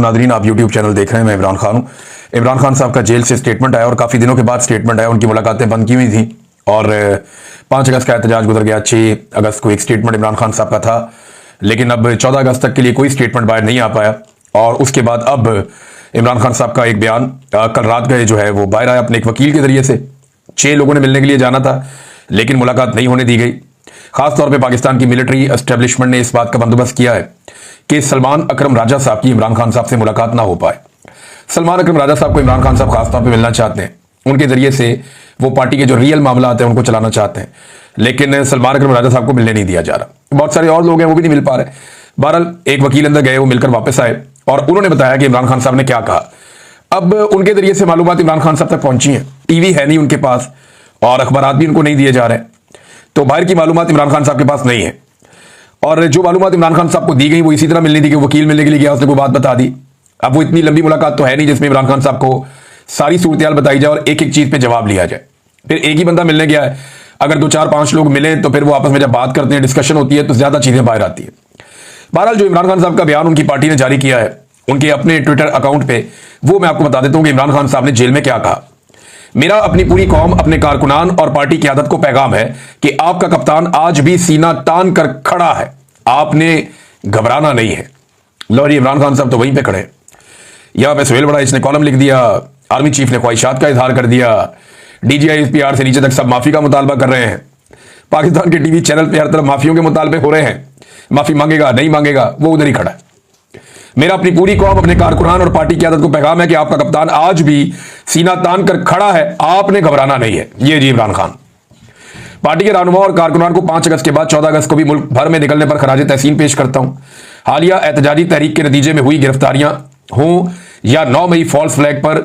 Nadreen, आप YouTube channel देख रहे हैं। मैं इमरान खान हूँ। इमरान खान साहब का जेल से स्टेटमेंट आया और काफ़ी दिनों के बाद स्टेटमेंट आया। उनकी मुलाकातें बंद की हुई थी और 5 अगस्त का एहतजाज गुजर गया। 6 अगस्त को एक स्टेटमेंट इमरान खान साहब का था, लेकिन अब 14 अगस्त तक के लिए कोई स्टेटमेंट बाहर नहीं आ पाया। और उसके बाद अब इमरान खान साहब का एक बयान कल रात गए जो है वो बाहर आया अपने एक वकील के जरिए से। 6 लोगों ने मिलने के लिए जाना था, लेकिन मुलाकात नहीं होने दी गई। खासतौर पर पाकिस्तान की मिलिट्री एस्टेब्लिशमेंट ने इस बात का बंदोबस्त किया है कि सलमान अकरम राजा साहब की इमरान खान साहब से मुलाकात ना हो पाए। सलमान अकरम राजा साहब को इमरान खान साहब खासतौर पे मिलना चाहते हैं। उनके जरिए से वो पार्टी के जो रियल मामला आते हैं उनको चलाना चाहते हैं, लेकिन सलमान अकरम राजा साहब को मिलने नहीं दिया जा रहा। बहुत सारे और लोग हैं वो भी नहीं मिल पा रहे। बहरहाल एक वकील अंदर गए, वो मिलकर वापस आए और उन्होंने बताया कि इमरान खान साहब ने क्या कहा। अब उनके जरिए से मालूमात इमरान खान साहब तक पहुंची हैं। टीवी है नहीं उनके पास और अखबारात भी उनको नहीं दिए जा रहे, तो बाहर की मालूमात इमरान खान साहब के पास नहीं है। और जो मालूमात इमरान खान साहब को दी गई वो इसी तरह मिलनी थी कि वकील मिलने के लिए गया, उसने कोई बात बता दी। अब वो इतनी लंबी मुलाकात तो है नहीं जिसमें इमरान खान साहब को सारी सूरत बताई जाए और एक एक चीज पे जवाब लिया जाए। फिर एक ही बंदा मिलने गया है, अगर 2 4 5 लोग मिले तो फिर वो आपस में जब बात करते हैं, डिस्कशन होती है, तो ज्यादा चीजें बाहर आती है। बहरहाल जो इमरान खान साहब का बयान उनकी पार्टी ने जारी किया है उनके अपने ट्विटर अकाउंट पे, वो मैं आपको बता देता हूं कि इमरान खान साहब ने जेल में क्या कहा। मेरा अपनी पूरी कौम, अपने कारकुनान और पार्टी क़यादत को पैगाम है कि आपका कप्तान आज भी सीना तान कर खड़ा है, आपने घबराना नहीं है। लो जी, इमरान खान साहब तो वहीं पे खड़े। यहां पे सुहेल बड़ा इसने कॉलम लिख दिया, आर्मी चीफ ने ख्वाहिशात का इजहार कर दिया, डीजीआई एसपीआर से नीचे तक सब माफी का मुतालबा कर रहे हैं। पाकिस्तान के टीवी चैनल पे हर तरफ माफियों के मुतालबे हो रहे हैं, माफी मांगेगा नहीं मांगेगा, वो उधर ही खड़ा है। मेरा अपनी पूरी कौम, अपने कारकुनान और पार्टी की क़यादत को पैगाम है कि आपका कप्तान आज भी सीना तान कर खड़ा है, आपने घबराना नहीं है। ये जी इमरान खान। पार्टी के रहनुमा और कारकुनान को 5 अगस्त के बाद 14 अगस्त को भी मुल्क भर में निकलने पर खराज तहसीन पेश करता हूं। हालिया एहतजाजी तहरीक के नतीजे में हुई गिरफ्तारियां हों या 9 मई फॉल्स फ्लैग पर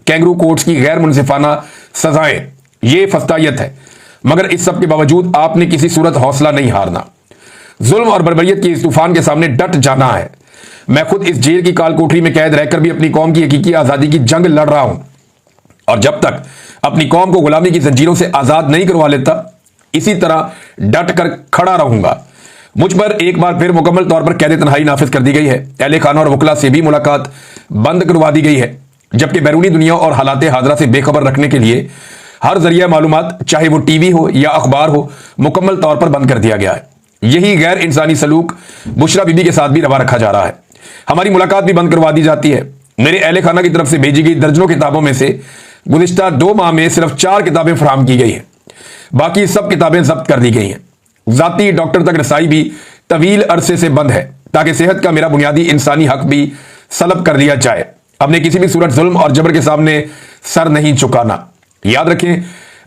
कैंगरू कोर्ट्स की गैर मुनसिफाना सजाएं, ये फस्तायत है। मगर इस सब के बावजूद आपने किसी सूरत हौसला नहीं हारना। जुल्म और बर्बरियत के इस तूफान के सामने डट जाना है। मैं खुद इस जेल की काल कोठरी में कैद रहकर भी अपनी कौम की हकीकी आजादी की जंग लड़ रहा हूं, और जब तक अपनी कौम को गुलामी की जंजीरों से आजाद नहीं करवा लेता, इसी तरह डट कर खड़ा रहूंगा। मुझ पर एक बार फिर मुकम्मल तौर पर कैद तन्हाई नाफिज कर दी गई है। अहले खाना और वकला से भी मुलाकात बंद करवा दी गई है, जबकि बैरूनी दुनिया और हालात हाजरा से बेखबर रखने के लिए हर जरिया मालूमात, चाहे वो टीवी हो या अखबार हो, मुकम्मल तौर पर बंद कर दिया गया है। यही गैर इंसानी सलूक बुशरा बीबी के साथ भी रवा रखा जा रहा है। हमारी मुलाकात भी बंद करवा दी जाती है। मेरे अहले खाना की तरफ से भेजी गई दर्जनों किताबों में से गुज़िश्ता 2 माह में सिर्फ 4 किताबें फराहम की गई हैं, बाकी सब किताबें जब्त कर दी गई हैं। जाती डॉक्टर तक रसाई भी तवील अरसे से बंद है, ताकि सेहत का मेरा बुनियादी इंसानी हक भी सलब कर लिया जाए। अपने किसी भी सूरत जुल्म और जबर के सामने सर नहीं झुकाना। याद रखें,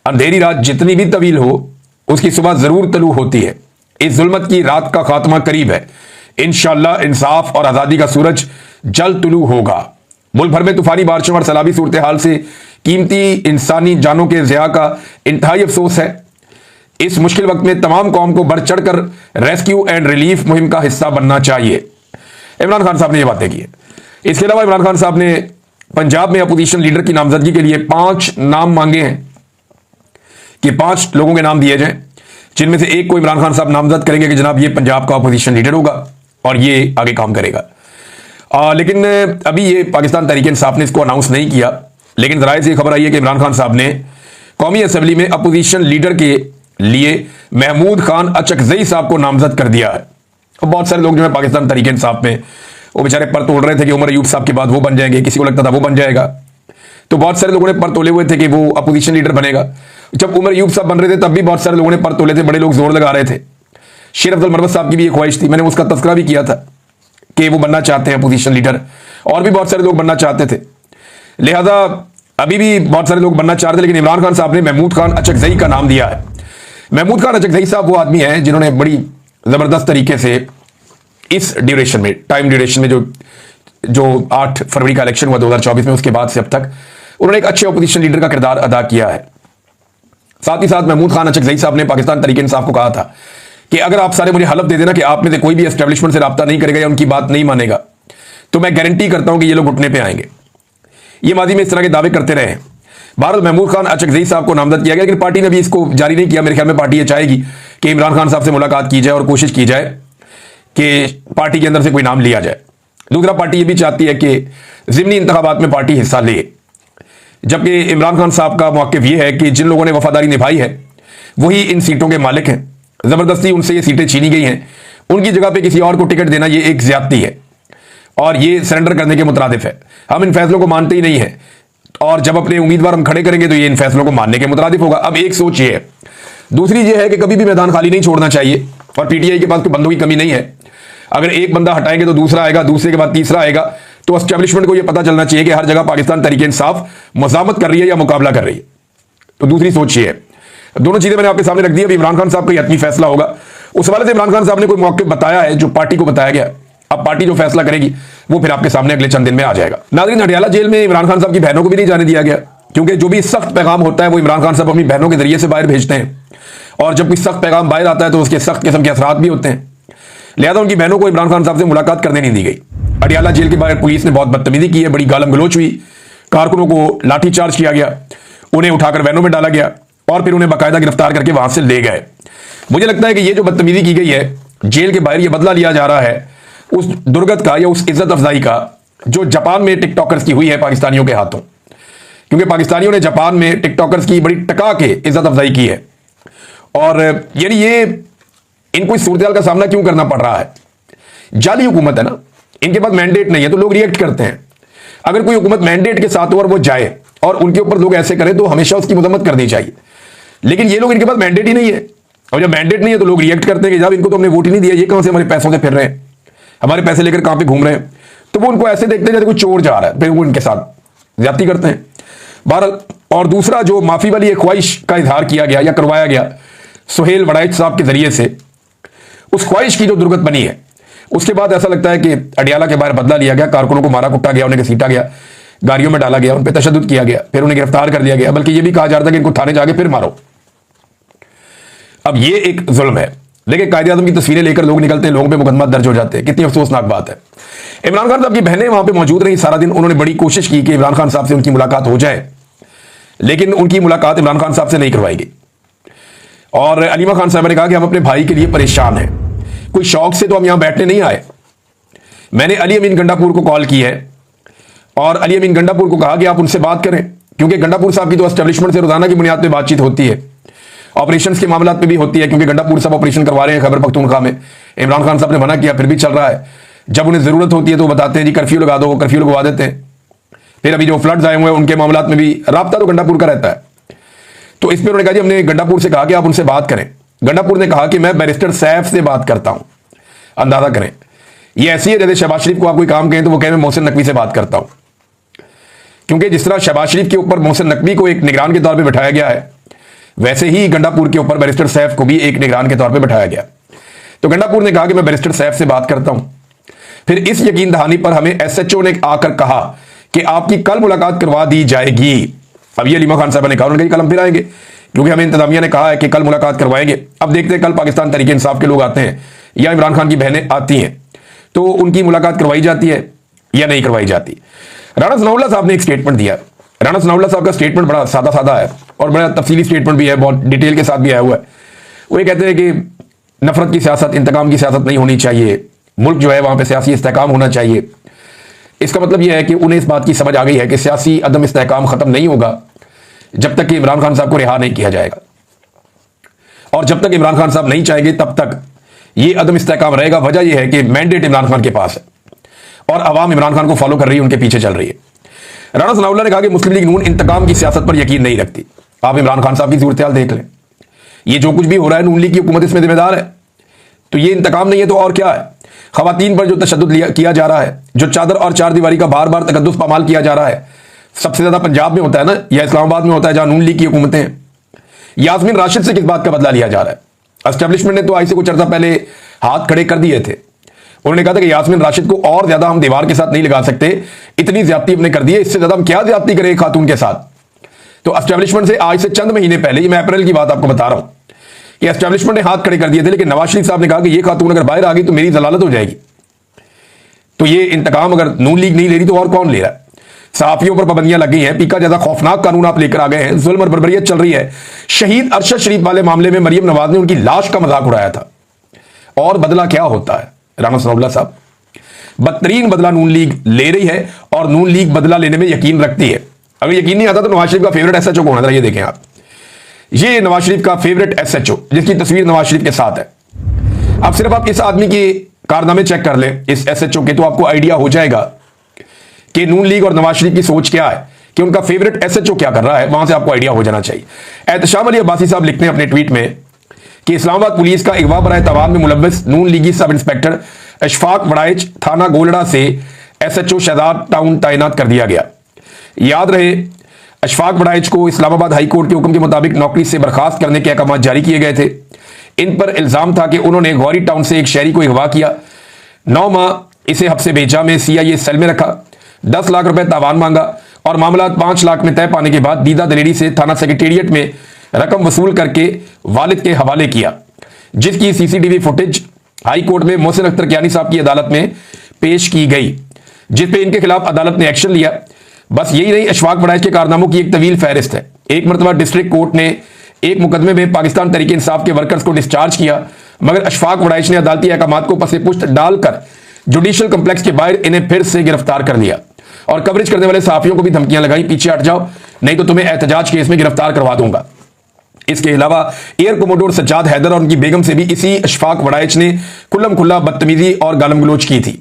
अंधेरी रात जितनी भी तवील हो, उसकी सुबह जरूर तलू होती है। इस जुल्मत की रात का खात्मा करीब है। इंशाअल्लाह इंसाफ और आजादी का सूरज जल्द तुलू होगा। मुल्क भर में तूफानी बारिशों और सैलाबी सूरत हाल से कीमती इंसानी जानों के ज़िया का इंतहाई अफसोस है। इस मुश्किल वक्त में तमाम कौम को बढ़ चढ़कर रेस्क्यू एंड रिलीफ मुहिम का हिस्सा बनना चाहिए। इमरान खान साहब ने यह बातें की है। इसके अलावा इमरान खान साहब ने पंजाब में अपोजिशन लीडर की नामजदगी के लिए 5 नाम मांगे हैं कि 5 लोगों के नाम दिए जाएं, जिनमें से एक को इमरान खान साहब नामजद करेंगे कि जनाब ये पंजाब का अपोजिशन लीडर होगा और ये आगे काम करेगा। लेकिन अभी ये पाकिस्तान तहरीक इंसाफ ने इसको अनाउंस नहीं किया, लेकिन जराये से खबर आई है कि इमरान खान साहब ने कौमी असम्बली में अपोजिशन लीडर के लिए महमूद खान अचकजई साहब को नामजद कर दिया है। और बहुत सारे लोग जो है पाकिस्तान तहरीक इंसाफ में वो बेचारे पर तोड़ रहे थे कि उमर अयूब साहब के बाद वो बन जाएंगे, किसी को लगता था वो बन जाएगा, तो बहुत सारे लोगों ने पर तोले हुए थे कि वो अपोजिशन लीडर बनेगा। जब उमर अयूब साहब बन रहे थे तब भी बहुत सारे लोगों ने पर तोले थे, बड़े लोग जोर लगा रहे थे। शेर अब्दुल मरवत साहब की भी एक ख्वाहिश थी, मैंने उसका तस्करा भी किया था कि वो बनना चाहते हैं अपोजिशन लीडर, और भी बहुत सारे लोग बनना चाहते थे। लिहाजा अभी भी बहुत सारे लोग बनना चाहते थे, लेकिन इमरान खान साहब ने महमूद खान अचकजई का नाम दिया है। महमूद खान अचकजई साहब वो आदमी हैं जिन्होंने बड़ी जबरदस्त तरीके से इस ड्यूरेशन में, टाइम ड्यूरेशन में, जो 8 फरवरी का इलेक्शन हुआ 2024 में, उसके बाद से अब तक उन्होंने एक अच्छे अपोजिशन लीडर का किरदार अदा किया है। साथ ही साथ महमूद खान अचकजई साहब ने पाकिस्तान तहरीक इंसाफ को कहा था कि अगर आप सारे मुझे हलफ दे देना कि आप में से कोई भी एस्टेब्लिशमेंट से रब्ता नहीं करेगा या उनकी बात नहीं मानेगा, तो मैं गारंटी करता हूं कि ये लोग घुटने पे आएंगे। ये माजी में इस तरह के दावे करते रहे। बहरहाल महमूद खान अचकजई साहब को नामजद किया गया, लेकिन पार्टी ने भी इसको जारी नहीं किया। मेरे ख्याल में पार्टी ये चाहेगी कि इमरान खान साहब से मुलाकात की जाए और कोशिश की जाए कि पार्टी के अंदर से कोई नाम लिया जाए। दूसरा, पार्टी ये भी चाहती है कि ज़िमनी इंतखाबात में पार्टी हिस्सा ले, जबकि इमरान खान साहब का मौक़िफ़ ये है कि जिन लोगों ने वफादारी निभाई है वही इन सीटों के मालिक हैं, ज़बरदस्ती उनसे ये सीटें छीनी गई हैं, उनकी जगह पे किसी और को टिकट देना ये एक ज्यादती है और ये सरेंडर करने के मुतरादिफ है। हम इन फैसलों को मानते ही नहीं है और जब अपने उम्मीदवार हम खड़े करेंगे तो ये इन फैसलों को मानने के मुतरादिफ होगा। अब एक सोच ये है। दूसरी ये है कि कभी भी मैदान खाली नहीं छोड़ना चाहिए और पीटीआई के पास कोई बंदों की कमी नहीं है। अगर एक बंदा हटाएंगे तो दूसरा आएगा, दूसरे के बाद तीसरा आएगा। तो एस्टेब्लिशमेंट को यह पता चलना चाहिए कि हर जगह पाकिस्तान तहरीक इंसाफ मज़ामत कर रही है या मुकाबला कर रही है। तो दूसरी सोच ये है। दोनों चीजें मैंने आपके सामने रख दी। अब इमरान खान साहब का यकीनी फैसला होगा। उस हवाले से इमरान खान साहब ने कोई मौके बताया है जो पार्टी को बताया गया। अब पार्टी जो फैसला करेगी वो फिर आपके सामने अगले चंद दिन में आ जाएगा। नाज़रीन, अडियाला जेल में इमरान खान साहब की बहनों को भी नहीं जाने दिया गया, क्योंकि जो भी सख्त पैगाम होता है वो इमरान खान साहब अपनी बहनों के जरिए से बाहर भेजते हैं और जब कोई सख्त पैगाम बाहर आता है तो उसके सख्त किस्म के असरात भी होते हैं। लिहाजा उनकी बहनों को इमरान खान साहब से मुलाकात करने नहीं दी गई। अडियाला जेल के बाहर पुलिस ने बहुत बदतमीजी की है, बड़ी गालम गलोच हुई, कारकुनों को लाठीचार्ज किया गया, उन्हें उठाकर वैनों में डाला गया और फिर उन्हें बाकायदा गिरफ्तार करके वहां से ले गए। मुझे लगता है कि ये जो बदतमीजी की गई है जेल के बाहर, ये बदला लिया जा रहा है उस दुर्गत का या उस इज्जत अफजाई का जो जापान में टिकटॉकर्स की हुई है पाकिस्तानियों के हाथों। क्योंकि पाकिस्तानियों ने जापान में टिकटॉकर्स की बड़ी टका के इज्जत अफजाई की है और यानी ये इनको इस सूरत का सामना क्यों करना पड़ रहा है? जाली हुकूमत है ना, इनके पास मैंडेट नहीं है तो लोग रिएक्ट करते हैं। अगर कोई हुकूमत मैंडेट के साथ और वो जाए और उनके ऊपर लोग ऐसे करें तो हमेशा उसकी मजम्मत करनी चाहिए। लेकिन ये लोग, इनके पास मैंडेट ही नहीं है और जब मैंडेट नहीं है तो लोग रिएक्ट करते हैं कि जब इनको तो हमने वोट ही नहीं दिया, ये कहां से हमारे पैसों से फिर रहे हैं, हमारे पैसे लेकर कहां पे घूम रहे हैं। तो वो उनको ऐसे देखते हैं जैसे कोई चोर जा रहा है, फिर वो इनके साथ ज्यादती करते हैं। बहरहाल, और दूसरा जो माफी वाली एक ख्वाहिश का इजहार किया गया या करवाया गया सुहेल वड़ाइच साहब के जरिए से, उस ख्वाहिश की जो दुर्गत बनी है उसके बाद ऐसा लगता है कि अडियाला के बाहर बदला लिया गया, कारकुनों को मारा कुटा गया, उन्हें घसीटा गया, गाड़ियों में डाला गया, उन पर तशद्दुद किया गया, फिर उन्हें गिरफ्तार कर लिया गया, बल्कि यह भी कहा जा रहा था कि इनको थाने जाके फिर मारो। अब ये एक जुल्म है। देखिए, कायदे आज़म की तस्वीरें लेकर लोग निकलते हैं, लोगों पे मुकदमा दर्ज हो जाते हैं। कितनी अफसोसनाक बात है। इमरान खान साहब की बहनें वहां पे मौजूद रही सारा दिन, उन्होंने बड़ी कोशिश की कि इमरान खान साहब से उनकी मुलाकात हो जाए, लेकिन उनकी मुलाकात इमरान खान साहब से नहीं करवाई गई। और अलीमा खान साहब ने कहा कि हम अपने भाई के लिए परेशान हैं, कोई शौक से तो हम यहां बैठने नहीं आए। मैंने अली अमीन गंडापुर को कॉल की है और अली अमीन गंडापुर को कहा कि आप उनसे बात करें, क्योंकि गंडापुर साहब की तो एस्टेब्लिशमेंट से रोजाना की बुनियाद पर बातचीत होती है, ऑपरेशन के मामला पे भी होती है, क्योंकि गंडापुर साहब ऑपरेशन करवा रहे हैं खैबर पख्तूनख्वा में। इमरान खान साहब ने मना किया, फिर भी चल रहा है। जब उन्हें जरूरत होती है तो बताते हैं जी कर्फ्यू लगा दो, वो कर्फ्यू लगवा देते हैं। फिर अभी जो फ्लड्स आए हुए हैं उनके मामला में भी राब्ता तो गंडापुर का रहता है। तो इस पर उन्होंने कहा जी हमने गंडापुर से कहा कि आप उनसे बात करें। गंडापुर ने कहा कि मैं बैरिस्टर सैफ से बात करता हूं। अंदाजा करें, ये ऐसी है जैसे शहबाज शरीफ को आप कोई काम कहें तो वो कहें मैं मोहसिन नकवी से बात करता हूं। क्योंकि जिस तरह शहबाज शरीफ के ऊपर मोहसिन नकवी को एक निगरान के तौर पर बैठाया गया है, वैसे ही गंडापुर के ऊपर बैरिस्टर सैफ को भी एक निगरान के तौर पर बैठाया गया। तो गंडापुर ने कहा कि मैं बैरिस्टर सैफ से बात करता हूं। फिर इस यकीन दहानी पर हमें एसएचओ ने आकर कहा कि आपकी कल मुलाकात करवा दी जाएगी। अब ये अलीमा खान साहब ने कहा, उन्होंने कल हम फिर आएंगे, क्योंकि हमें इंतजामिया ने कहा है कि कल मुलाकात करवाएंगे। अब देखते हैं कल पाकिस्तान तहरीक इंसाफ के लोग आते हैं या इमरान खान की बहनें आती हैं तो उनकी मुलाकात करवाई जाती है या नहीं करवाई जाती। राणा सनाउल्लाह साहब ने एक स्टेटमेंट दिया। राणा सनाउल्लाह साहब का स्टेटमेंट बड़ा सादा सादा है और बड़ा तफसीली स्टेटमेंट भी है, बहुत डिटेल के साथ भी आया हुआ है। वो ये कहते हैं कि नफरत की सियासत, इंतकाम की सियासत नहीं होनी चाहिए, मुल्क जो है वहां पे सियासी इस्तेहकाम होना चाहिए। इसका मतलब यह है कि उन्हें इस बात की समझ आ गई है कि सियासी अदम इस्तेहकाम खत्म नहीं होगा जब तक कि इमरान खान साहब को रिहा नहीं किया जाएगा, और जब तक इमरान खान साहब नहीं चाहेंगे तब तक ये अदम इस्तेहकाम रहेगा। वजह यह है कि मैंडेट इमरान खान के पास है और अवाम इमरान खान को फॉलो कर रही है, उनके पीछे चल रही है। राणा सनाउल्लाह ने कहा कि मुस्लिम लीग नून इंतकाम की सियासत पर यकीन नहीं रखती। आप इमरान खान साहब की सूरत हाल देख लें, ये जो कुछ भी हो रहा है नून लीग की हुकूमत इसमें जिम्मेदार है। तो ये इंतकाम नहीं है तो और क्या है? खवातीन पर जो तशद्दुद किया जा रहा है, जो चादर और चार दीवारी का बार बार तकद्दुस पामाल किया जा रहा है, सबसे ज्यादा पंजाब में होता है ना, या इस्लामाबाद में होता है जहां नून लीग की हुकूमतें हैं। यास्मीन राशिद से किस बात का बदला लिया जा रहा है? एस्टेब्लिशमेंट ने तो आज से कुछ अर्सा पहले हाथ खड़े कर दिए थे। उन्होंने कहा था कि यास्मीन राशिद को और ज्यादा हम दीवार के साथ नहीं लगा सकते, इतनी ज्यादती हमने कर दी है, इससे ज्यादा हम क्या ज्यादती करें खातून के साथ। तो एस्टेब्लिशमेंट से आज से चंद महीने पहले, ये मैं अप्रैल की बात आपको बता रहा हूं, कि एस्टेब्लिशमेंट ने हाथ खड़े कर दिए थे, लेकिन नवाज शरीफ साहब ने कहा कि ये खातून अगर बाहर आ गई तो मेरी जलालत हो जाएगी। तो ये इंतकाम अगर नून लीग नहीं ले रही तो और कौन ले रहा है? सहाफियों पर पाबंदियां लगी हैं, पीका जैसा खौफनाक कानून आप लेकर आ गए हैं, जुल्म और बर्बरियत चल रही है। शहीद अरशद शरीफ वाले मामले में मरियम नवाज ने उनकी लाश का मजाक उड़ाया था, और बदला क्या होता है? राणा सनाउल्लाह साहब, बदतरीन बदला नून लीग ले रही है और नून लीग बदला लेने में यकीन रखती है। अगर यकीन नहीं आता तो नवाज शरीफ का फेवरेट एसएचओ कौन है, ये देखें आप। ये नवाज शरीफ का फेवरेट एसएचओ जिसकी तस्वीर नवाज शरीफ के साथ है। अब सिर्फ आप इस आदमी के कारनामे चेक कर लें, इस एसएचओ के, तो आपको आइडिया हो जाएगा कि नून लीग और नवाज शरीफ की सोच क्या है, कि उनका फेवरेट एसएचओ क्या कर रहा है। वहां से आपको आइडिया हो जाना चाहिए। एहतशाम अली अब्बासी साहब लिखते हैं अपने ट्वीट में कि इस्लामाबाद पुलिस का अगवा बराए तवान में मुलव्वस नून लीगी सब इंस्पेक्टर अशफाक वड़ाइच थाना गोलड़ा से एसएचओ शहजाद टाउन तैनात कर दिया गया। याद रहे, अशफाक वड़ाइच को इस्लामाबाद हाई कोर्ट के हुक्म के मुताबिक नौकरी से बर्खास्त करने के अहकाम जारी किए गए थे। इन पर इल्जाम था कि उन्होंने गौरी टाउन से एक शहरी को अगवा किया, 9 माह इसे हब्से भेजा में सीआईए सेल में रखा, 10 लाख रुपए तावान मांगा और मामला 5 लाख में तय पाने के बाद दीदा दलेरी से थाना सेक्रेटेरिएट में रकम वसूल करके वालिद के हवाले किया, जिसकी सीसीटीवी फुटेज हाई कोर्ट में मोहसिन अख्तर कियानी साहब की अदालत में पेश की गई, जिस पे इनके खिलाफ अदालत ने एक्शन लिया। बस यही नहीं, अशफाक वड़ाइच के कारनामों की एक तवील फहरिस्त है। एक मरतबा डिस्ट्रिक्ट कोर्ट ने एक मुकदमे में पाकिस्तान तहरीक इंसाफ के वर्कर्स को डिस्चार्ज किया, मगर अशफाक वड़ाइच ने अदालती अहकामात को पसे पुश्त डालकर जुडिशियल कम्प्लेक्स के बाहर इन्हें फिर से गिरफ्तार कर लिया और कवरेज करने वाले सहाफियों को भी धमकियां लगाई, पीछे हट जाओ नहीं तो तुम्हें एहतजाज केस में गिरफ्तार करवा दूंगा। इसके अलावा एयर कोमोडोर सज्जाद हैदर और उनकी बेगम से भी इसी अशफाक वड़ाइच ने खुल्लम खुल्ला बदतमीजी और गालम गलोच की थी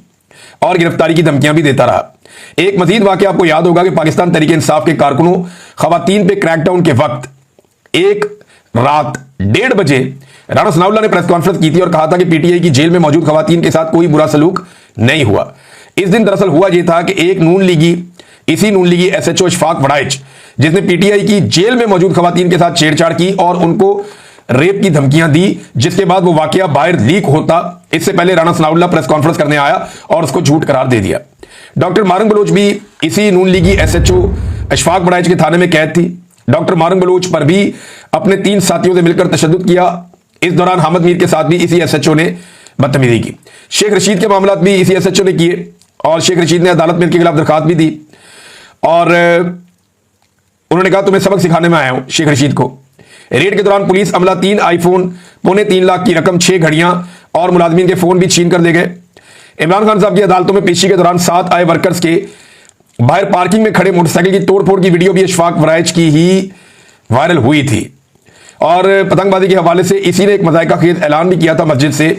और गिरफ्तारी की धमकियां भी देता रहा। एक मजीद वाकया आपको याद होगा कि पाकिस्तान तहरीक इंसाफ के कारकुनों खवातीन पे क्रैकडाउन के वक्त एक रात 1:30 बजे राणा सनाउल्लाह ने प्रेस कॉन्फ्रेंस की थी और कहा था कि पीटीआई की जेल में मौजूद खवातीन के साथ कोई बुरा सलूक नहीं हुआ। इस दिन दरअसल हुआ यह था कि एक इसी नून लीगी एसएचओ अशफाक वड़ाइच, जिसने पीटीआई की जेल में मौजूद खवातीन के साथ छेड़छाड़ की और उनको रेप की धमकियां दी, जिसके बाद वो वाकया बाहर लीक होता इससे पहले राणा सनाउल्लाह प्रेस कॉन्फ्रेंस करने आया और उसको झूठ करार दे दिया। डॉक्टर मारंग बलोच भी इसी नून लीगी एसएचओ अशफाक वड़ाइच के थाने में कैद थी। डॉक्टर मारंग बलोच पर भी अपने 3 साथियों से मिलकर तशद्दुद किया। इस दौरान हामिद मीर के साथ भी इसी एसएचओ ने बदतमीजी की। शेख रशीद के मामला भी इसी एसएचओ ने किए और शेख रशीद ने अदालत में इनके खिलाफ दरखास्त भी दी और उन्होंने कहा तुम्हें सबक सिखाने में आया हूं। शेख रशीद को रेड के दौरान पुलिस अमला 3 आईफोन, 3.25 लाख की रकम, 6 घड़ियां और मुलाजमीन के फोन भी छीन कर ले गए। इमरान खान साहब की अदालतों में पेशी के दौरान 7 आए वर्कर्स के बाहर पार्किंग में खड़े मोटरसाइकिल की तोड़फोड़ की वीडियो भी अशफाक वड़ाइच की ही वायरल हुई थी और पतंगबाजी के हवाले से इसी ने एक मज़ाइका खेज ऐलान भी किया था मस्जिद से,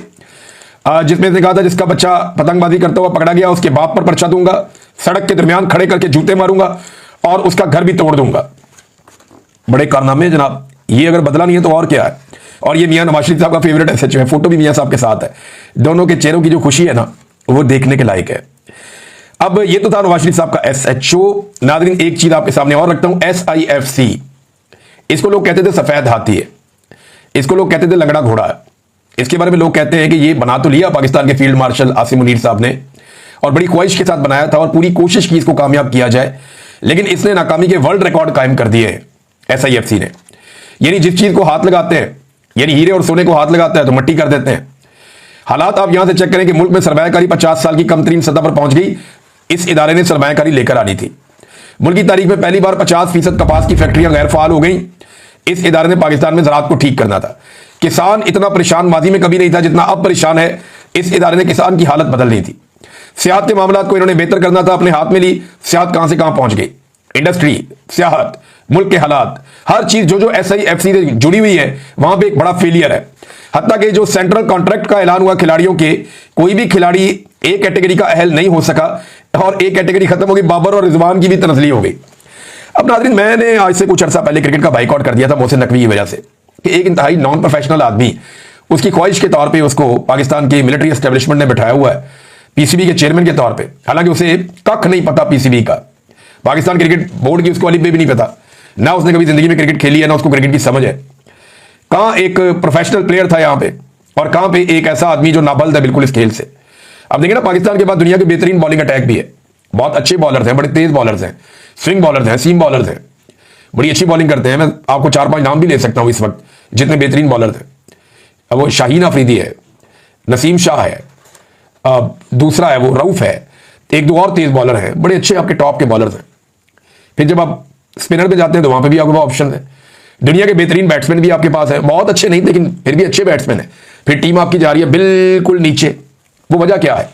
जिसमें इसने कहा था जिसका बच्चा पतंगबाजी करता हुआ पकड़ा गया उसके बाप पर पर्चा दूंगा, सड़क के दरमियान खड़े करके जूते मारूंगा और उसका घर भी तोड़ दूंगा। बड़े कारनामे जनाब, ये अगर बदला नहीं है तो और क्या है। और ये मियां नवाज शरीफ साहब का फेवरेट एसएचओ है, फोटो भी मियां साहब के साथ है। दोनों के चेहरों की जो खुशी है ना वो देखने के लायक है। अब ये तो था नवाज शरीफ साहब का एसएचओ। नाज़रीन एक चीज आपके सामने और रखता हूं, SIFC, इसको लोग कहते थे सफेद हाथी है, इसको लोग कहते थे लंगड़ा घोड़ा है। इसके बारे में लोग कहते हैं कि ये बना तो लिया पाकिस्तान के फील्ड मार्शल आसिम मुनीर साहब ने और बड़ी ख्वाहिश के साथ बनाया था और पूरी कोशिश की इसको कामयाब किया जाए, लेकिन इसने नाकामी के वर्ल्ड रिकॉर्ड कायम कर दिए हैं SIFC ने। यानी जिस चीज को हाथ लगाते हैं, यानी हीरे और सोने को हाथ लगाता है तो मट्टी कर देते हैं। हालात आप यहां से चेक करें कि मुल्क में सरमायाकारी 50 साल की कम तरीन सतह पर पहुंच गई। इस इदारे ने सरमायाकारी लेकर आनी थी। मुल्क की तारीख में पहली बार 50% कपास की फैक्ट्रियां गैर फाल हो गई। इस इदारे ने पाकिस्तान में ज़राअत को ठीक करना था। किसान इतना परेशान माजी में कभी नहीं था जितना अब परेशान है। इस इदारे ने किसान की हालत बदलनी थी। सियाहत के मामला को इन्होंने बेहतर करना था, अपने हाथ में ली। सियाहत कहां से कहां पहुंच गई। इंडस्ट्री, सियाहत, मुल्क के हालात, हर चीज जो SIFC से जुड़ी हुई है वहां पे एक बड़ा फेलियर है। हत्ता कि जो सेंट्रल कॉन्ट्रैक्ट का ऐलान हुआ खिलाड़ियों के, कोई भी खिलाड़ी ए कैटेगरी का अहल नहीं हो सका और एक कैटेगरी खत्म हो गई। बाबर और रिजवान की भी तनजली हो गई। अब नाज़रीन मैंने आज से कुछ अर्सा पहले क्रिकेट का बाइकआउट कर दिया था मोहसिन नकवी की वजह से कि एक इंतहाई नॉन प्रोफेशनल आदमी, उसकी ख्वाहिश के तौर पे उसको पाकिस्तान के मिलिट्री एस्टेब्लिशमेंट ने बिठाया हुआ है PCB के चेयरमैन के तौर पे। हालांकि उसे कख नहीं पता PCB का, पाकिस्तान क्रिकेट बोर्ड की उसको अली भी नहीं पता, ना उसने कभी जिंदगी में क्रिकेट खेली है ना उसको क्रिकेट की समझ है। कहां एक प्रोफेशनल प्लेयर था यहां पे और कहां पे एक ऐसा आदमी जो नाबल्द है बिल्कुल इस खेल से। अब देखिए ना, पाकिस्तान के बाद दुनिया के बेहतरीन बॉलिंग अटैक भी है। बहुत अच्छे बॉलर्स हैं, बड़े तेज बॉलर्स हैं, स्विंग बॉलर्स हैं, सीम बॉलर्स हैं, बड़ी अच्छी बॉलिंग करते हैं। मैं आपको 4-5 नाम भी ले सकता हूं इस वक्त जितने बेहतरीन बॉलर थे। अब वो शाहीन अफरीदी है, नसीम शाह है, दूसरा है वो रऊफ है, एक दो और तेज बॉलर हैं, बड़े अच्छे आपके टॉप के बॉलर्स हैं। फिर जब आप स्पिनर पे जाते हैं तो वहां पे भी आपके पास ऑप्शन है। दुनिया के बेहतरीन बैट्समैन भी आपके पास है, बहुत अच्छे नहीं लेकिन फिर भी अच्छे बैट्समैन है। फिर टीम आपकी जा रही है बिल्कुल नीचे, वो वजह क्या है?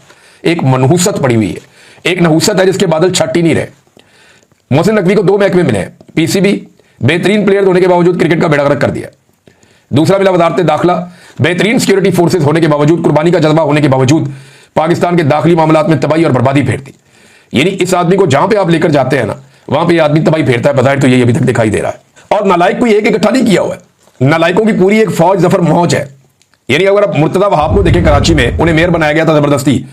एक मनहूसत पड़ी हुई है, एक नहूसत है जिसके बादल छट ही नहीं रहे। मोहसिन नकवी को 2 महकमे मिले हैं, पीसीबी बेहतरीन प्लेयर होने के बावजूद क्रिकेट का बेड़ा गर्क कर दिया। दूसरा मिला वजारत दाखिला, बेहतरीन सिक्योरिटी फोर्सेज होने के बावजूद, कुर्बानी का जज्बा होने के बावजूद पाकिस्तान के दाखिली मामलात में तबाही और बर्बादी फेर दी। यानी इस आदमी को जहां पे आप लेकर जाते हैं ना, वहां पे ये आदमी तबाही फेरता है। बजाय तो यही अभी तक दिखाई दे रहा है। और नालायक कोई एक इकट्ठा नहीं किया हुआ है, नालायकों की पूरी एक फौज जफर मौज है। यानी अगर आप मुर्तजा वहाब को देखें, कराची में उन्हें मेयर बनाया गया था जबरदस्ती।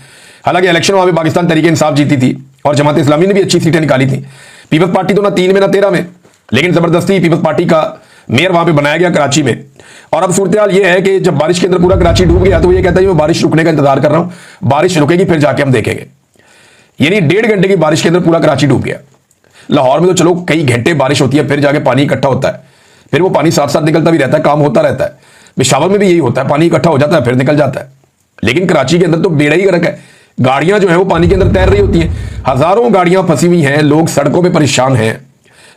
हालांकि इलेक्शन वहां पे पाकिस्तान तरीके इंसाफ जीती थी और जमात इस्लामी ने भी अच्छी सीटें निकाली थी। पीपल्स पार्टी तो ना 3 में ना 13 में, लेकिन जबरदस्ती पीपल्स पार्टी का मेयर वहां पे बनाया गया कराची में। और अब सूरत हाल ये है कि जब बारिश के अंदर पूरा कराची डूब गया तो ये कहता है मैं बारिश रुकने का इंतजार कर रहा हूं, बारिश रुकेगी फिर जाके हम देखेंगे। यानी 1.5 घंटे की बारिश के अंदर पूरा कराची डूब गया। लाहौर में तो चलो कई घंटे बारिश होती है, फिर जाके पानी इकट्ठा होता है, फिर वो पानी साथ साथ निकलता भी रहता है, काम होता रहता है। पेशावर में भी यही होता है, पानी इकट्ठा हो जाता है फिर निकल जाता है। लेकिन कराची के अंदर तो बेड़ा ही गर्क है, गाड़ियां जो है वो पानी के अंदर तैर रही होती हैं, हजारों गाड़ियां फंसी हुई हैं, लोग सड़कों पे परेशान हैं,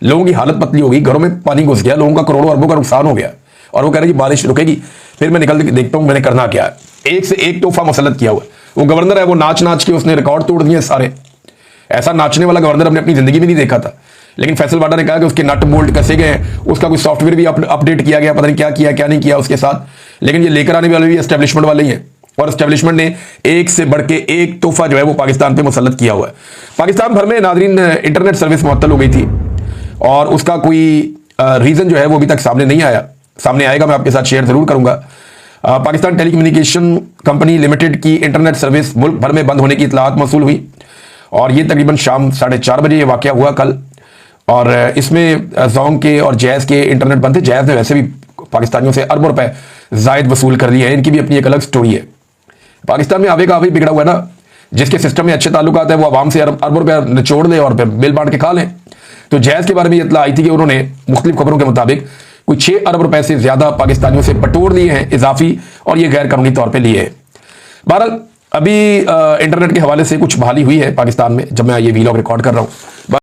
लोगों की हालत पतली हो गई, घरों में पानी घुस गया, लोगों का करोड़ों अरबों का नुकसान हो गया। और वो कह रहे हैं कि बारिश रुकेगी फिर मैं निकल के देखता हूं मैंने करना क्या है। एक से एक तोहफा मुसल्लत किया हुआ है। वो गवर्नर है, वो नाच नाच के उसने रिकॉर्ड तोड़ दिए सारे। ऐसा नाचने वाला गवर्नर हमने अपनी जिंदगी में नहीं देखा था। लेकिन फैसल वाडा ने कहा कि उसके नट बोल्ट कसे गए, उसका कोई सॉफ्टवेयर भी अपडेट किया गया, पता नहीं क्या किया क्या नहीं किया उसके साथ। लेकिन ये लेकर आने वाले भी एस्टेब्लिशमेंट वाले ही हैं, और एस्टेब्लिशमेंट ने एक से बढ़ के एक तोहफा जो है वो पाकिस्तान पे मुसल्लत किया हुआ है। पाकिस्तान भर में नाजरीन इंटरनेट सर्विस मुअत्तल हो गई थी और उसका कोई रीजन जो है वो अभी तक सामने नहीं आया। सामने आएगा, मैं आपके साथ शेयर जरूर करूंगा। पाकिस्तान टेलीकम्युनिकेशन कंपनी लिमिटेड की इंटरनेट सर्विस मुल्क भर में बंद होने की इतलात मौसूल हुई और ये तकरीबन शाम 4:30 बजे ये वाकया हुआ कल। और इसमें जोंग के और जैज़ के इंटरनेट बंद थे। जैज़ ने वैसे भी पाकिस्तानियों से अरबों रुपए जायद वसूल कर लिए हैं, इनकी भी अपनी एक अलग स्टोरी है। पाकिस्तान में आवे का आवे बिगड़ा हुआ है ना, जिसके सिस्टम में अच्छे ताल्लुकात है वो आवाम से अरबों रुपया निचोड़ ले और फिर बिल बांट के खा लें। तो जैज़ के बारे में इतला आई थी कि उन्होंने मुख्तलिफ खबरों के मुताबिक कुछ 6 अरब रुपए से ज्यादा पाकिस्तानियों से बटोर लिए हैं इजाफी, और ये गैर कानूनी तौर पर लिए हैं। बहरहाल अभी इंटरनेट के हवाले से कुछ बहाली हुई है पाकिस्तान में जब मैं ये वीलॉग रिकॉर्ड कर रहा हूँ।